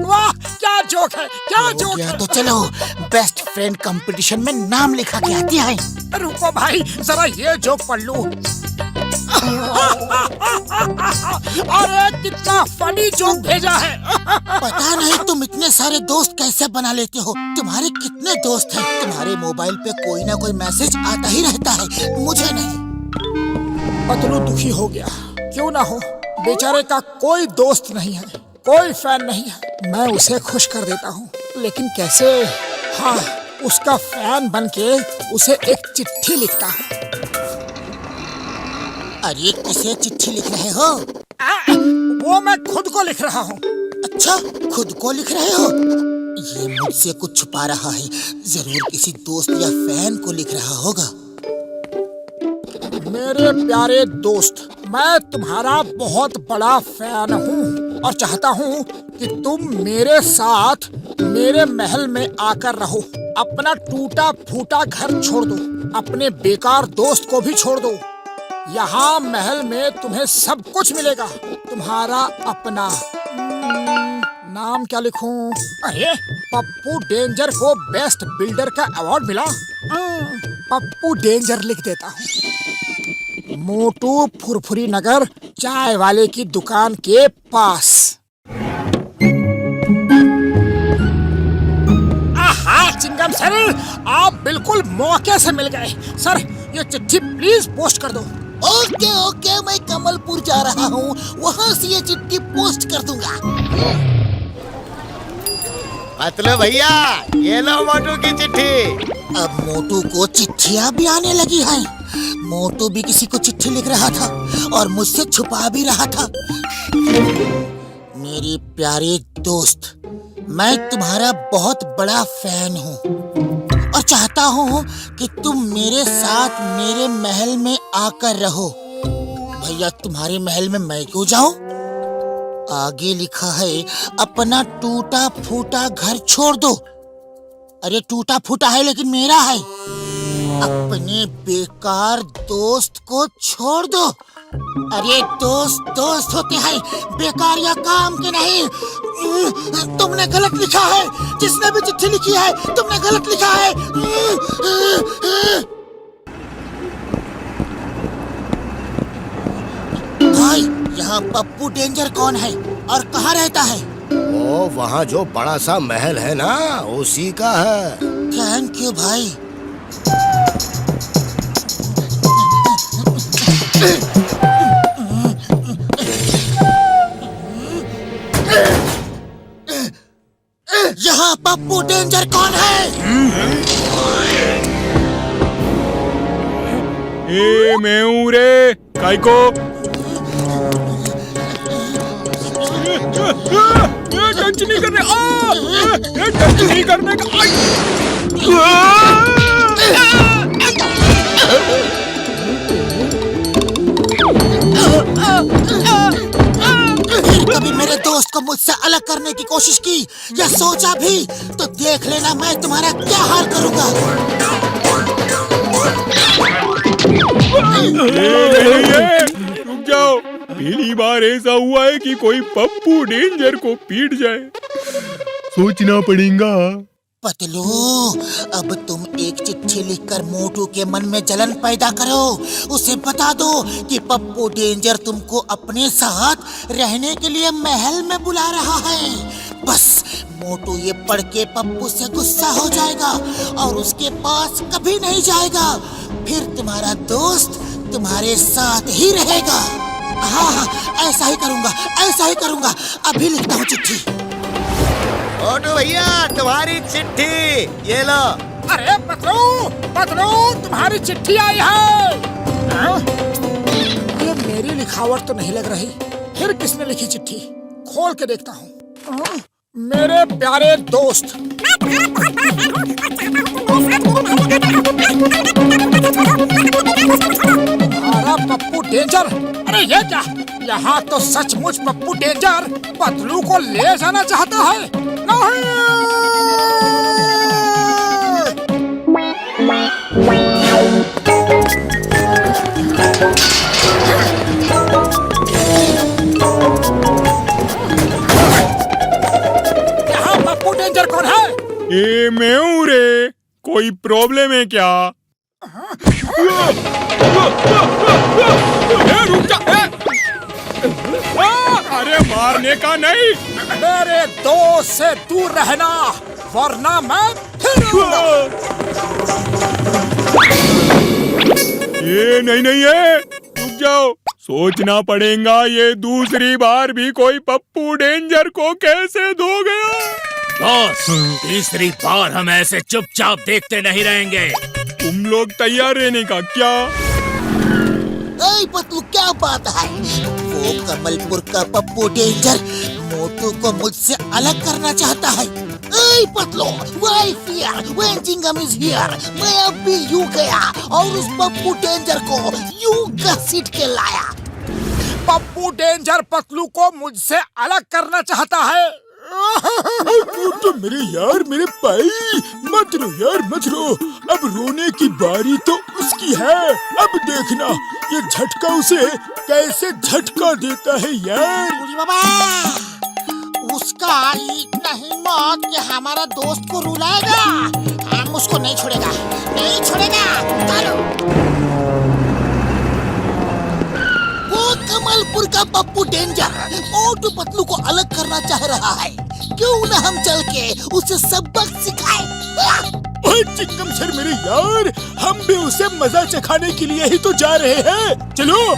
वाह, क्या जोक है, क्या जोक है। तो चलो बेस्ट फ्रेंड कंपटीशन में नाम लिखा के आते हैं। रुको भाई, जरा ये जोक पढ़ लूं। अरे कितना फनी जोक भेजा है। पता नहीं तुम इतने सारे दोस्त कैसे बना लेते हो। तुम्हारे कितने दोस्त हैं? तुम्हारे मोबाइल पे कोई ना कोई मैसेज आता ही रहता है, मुझे नहीं। पतलू दुखी हो गया। क्यों ना हो, बेचारे का कोई दोस्त नहीं है, कोई फैन नहीं है। मैं उसे खुश कर देता हूँ, लेकिन कैसे? हाँ, उसका फैन बनके उसे एक चिट्ठी लिखता हूँ। अरे किसे चिट्ठी लिख रहे हो? वो मैं खुद को लिख रहा हूँ। अच्छा, खुद को लिख रहे हो? ये मुझसे कुछ छुपा रहा है। जरूर किसी दोस्त या फैन को लिख रहा होगा। मेरे प्यारे दोस्त, मैं तुम्हारा बहुत बड़ा फैन हूँ और चाहता हूँ कि तुम मेरे साथ मेरे महल में आकर रहो। अपना टूटा फूटा घर छोड़ दो, अपने बेकार दोस्त को भी छोड़ दो। यहाँ महल में तुम्हें सब कुछ मिलेगा। तुम्हारा अपना नाम क्या लिखूं? अरे पप्पू डेंजर को बेस्ट बिल्डर का अवार्ड मिला। पप्पू डेंजर लिख देता हूँ। मोटू फुरफुरी नगर, चाय वाले की दुकान के पास। आहा चिंगम सर, आप बिल्कुल मौके से मिल गए। सर, ये चिट्ठी प्लीज पोस्ट कर दो। ओके ओके, मैं कमलपुर जा रहा हूँ, वहाँ से ये चिट्ठी पोस्ट कर दूंगा। पतलू भैया, ये लो मोटू की चिट्ठी। अब मोटू को चिट्ठियाँ भी आने लगी हैं। मोटू भी किसी को चिट्ठी लिख रहा था और मुझसे छुपा भी रहा था। मेरे प्यारे दोस्त, मैं तुम्हारा बहुत बड़ा फैन हूँ और चाहता हूँ कि तुम मेरे साथ मेरे महल में आकर रहो। भैया, तुम्हारे महल में मैं क्यों जाऊं? आगे लिखा है, अपना टूटा फूटा घर छोड़ दो। अरे टूटा फूटा है लेकिन मेरा है। अपने बेकार दोस्त को छोड़ दो। अरे दोस्त दोस्त होते हैं, बेकार या काम के नहीं। तुमने गलत लिखा है। जिसने भी चिट्ठी लिखी है, तुमने गलत लिखा है। भाई, यहाँ पप्पू डेंजर कौन है और कहाँ रहता है? ओ, वहाँ जो बड़ा सा महल है ना, उसी का है। थैंक यू भाई। यहाँ पप्पू डेंजर कौन है? ए मैं हूँ रे, काय को? टच नहीं करने, टच नहीं करने का। कभी मेरे दोस्त को मुझसे अलग करने की कोशिश की या सोचा भी तो देख लेना मैं तुम्हारा क्या हाल करूंगा। रुक जाओ, पहली बार ऐसा हुआ है कि कोई पप्पू डेंजर को पीट जाए। सोचना पड़ेगा। पतलू, अब तुम एक चिट्ठी लिखकर मोटू के मन में जलन पैदा करो। उसे बता दो कि पप्पू डेंजर तुमको अपने साथ रहने के लिए महल में बुला रहा है। बस मोटू ये पढ़ के पप्पू से गुस्सा हो जाएगा और उसके पास कभी नहीं जाएगा। फिर तुम्हारा दोस्त तुम्हारे साथ ही रहेगा। हाँ, ऐसा ही करूँगा, ऐसा ही करूँगा। अभी लिखता हूँ चिट्ठी। मोटू भैया, तुम्हारी चिट्ठी, ये लो। अरे पतलू, पतलू, तुम्हारी चिट्ठी आई है। ये मेरी लिखावट तो नहीं लग रही। फिर किसने लिखी चिट्ठी? खोल के देखता हूँ। मेरे प्यारे दोस्त, तुम्हारा पप्पू डेंजर। अरे ये क्या? यहाँ तो सचमुच पप्पू डेंजर पतलू को ले जाना चाहता है। नहीं। ए मैं हूँ रे, कोई प्रॉब्लम है क्या? रुक जा। अरे मारने का नहीं। मेरे दोस्त से दूर रहना वरना मैं फिर आऊंगा। ये नहीं है, रुक जाओ, सोचना पड़ेगा ये दूसरी बार भी कोई पप्पू डेंजर को कैसे धो गया। बॉस, तीसरी बार हम ऐसे चुपचाप देखते नहीं रहेंगे। तुम लोग तैयार रहने का क्या? ऐ पतलू, क्या बात है? वो कमलपुर का पप्पू डेंजर मोटू को मुझसे अलग करना चाहता है। ऐ Patlu, why fear when Chingam is here? मैं अब भी यूं गया और उस पप्पू डेंजर को यूं घसीट के लाया। पप्पू डेंजर पतलू को मुझसे अलग करना चाहता है। तो मेरे यार, मेरे भाई, मत रो यार, मत रो। अब रोने की बारी तो उसकी है। अब देखना ये झटका उसे कैसे झटका देता है यार। बुढ़ी बाबा, उसका इतना हिम्मत कि हमारा दोस्त को रुलाएगा। हम उसको नहीं छोड़ेगा, नहीं छोड़ेगा। चलो। वो कमलपुर का पप्पू डेंजर मोटू पतलू को अलग करना चाह रहा है। क्यों ना हम चल के उसे सबक सिखाएं? चिंगम सर मेरे यार, हम भी उसे मजा चखाने के लिए ही तो जा रहे हैं। चलो।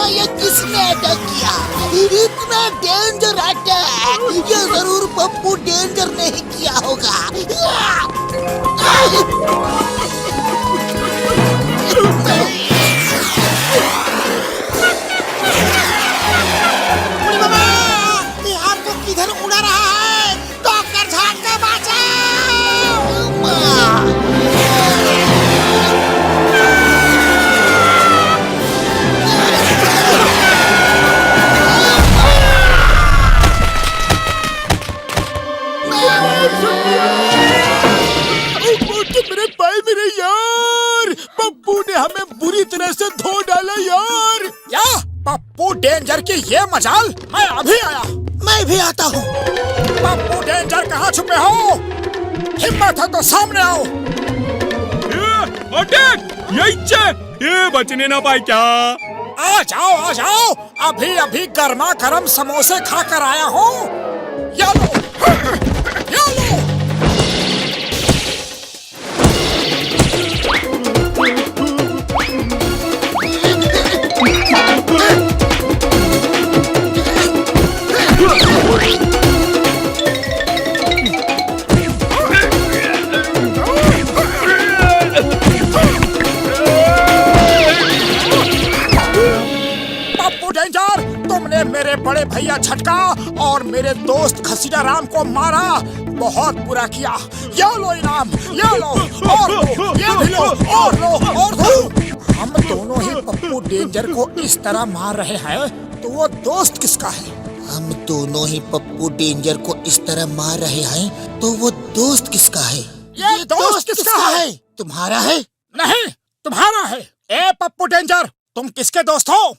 ये किसने अटैक किया? इतना डेंजर अटैक ये जरूर पप्पू डेंजर ने ही किया होगा। आपको किधर उड़ा रहा है? डॉक्टर झांक के मेरे भाई, मेरे यार, पप्पू ने हमें बुरी तरह से धो डाला यार। क्या पप्पू डेंजर की ये मजाल? मैं अभी आया। मैं भी आता हूँ। पप्पू डेंजर कहाँ छुपे हो? हिम्मत है तो सामने आओ। अटैक! ये बचने ना पाए क्या? आ जाओ, अभी अभी गर्मा गर्म समोसे खा कर आया हूँ। ये लो, ये लो। पप्पू डेंजर, तुमने मेरे बड़े भैया झटका और मेरे दोस्त खसीदा राम को मारा। बहुत बुरा किया। ये लो इनाम, ये लो, और लो, ये भी लो, और लो, और दो। हम दोनों ही पप्पू डेंजर को इस तरह मार रहे हैं, तो वो दोस्त किसका है? हम दोनों ही पप्पू डेंजर को इस तरह मार रहे हैं, तो वो दोस्त किसका है? ये दोस्त किसका है? तुम्हारा है? नहीं, तुम्हारा है। ए पप्पू डेंजर, तुम किसके दोस्त हो?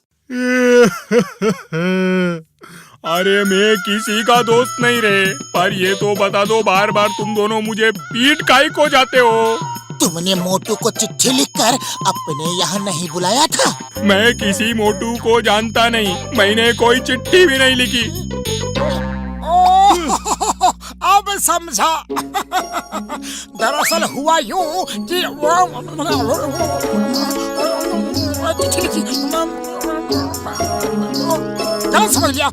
अरे मैं किसी का दोस्त नहीं रे, पर ये तो बता दो, बार बार तुम दोनों मुझे पीट काहे को जाते हो? तुमने मोटू को चिट्ठी लिखकर अपने यहाँ नहीं बुलाया था? मैं किसी मोटू को जानता नहीं, मैंने कोई चिट्ठी भी नहीं लिखी। अब समझा। दरअसल हुआ यूं कि गलत समझ लिया। ओ,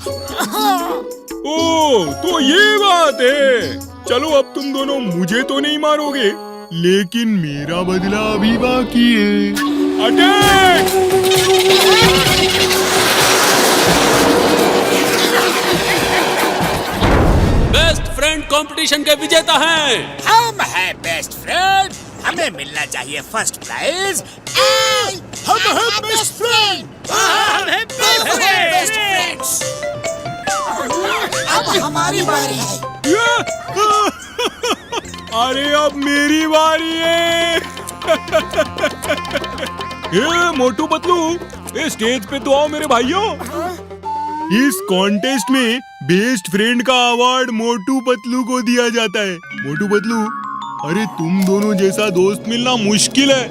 तो ये बात है। चलो अब तुम दोनों मुझे तो नहीं मारोगे, लेकिन मेरा बदला अभी बाकी है। अटैक! कंपटीशन के विजेता हैं। हम हैं बेस्ट फ्रेंड, हमें मिलना चाहिए फर्स्ट प्राइज। हम हैं बेस्ट फ्रेंड। हम हैं बेस्ट फ्रेंड्स। अब हमारी बारी है। अरे अब मेरी बारी है। ए मोटू पतलू, ए स्टेज पे तो आओ मेरे भाइयों। इस कॉन्टेस्ट में बेस्ट फ्रेंड का अवार्ड मोटू पतलू को दिया जाता है। मोटू पतलू, अरे तुम दोनों जैसा दोस्त मिलना मुश्किल है।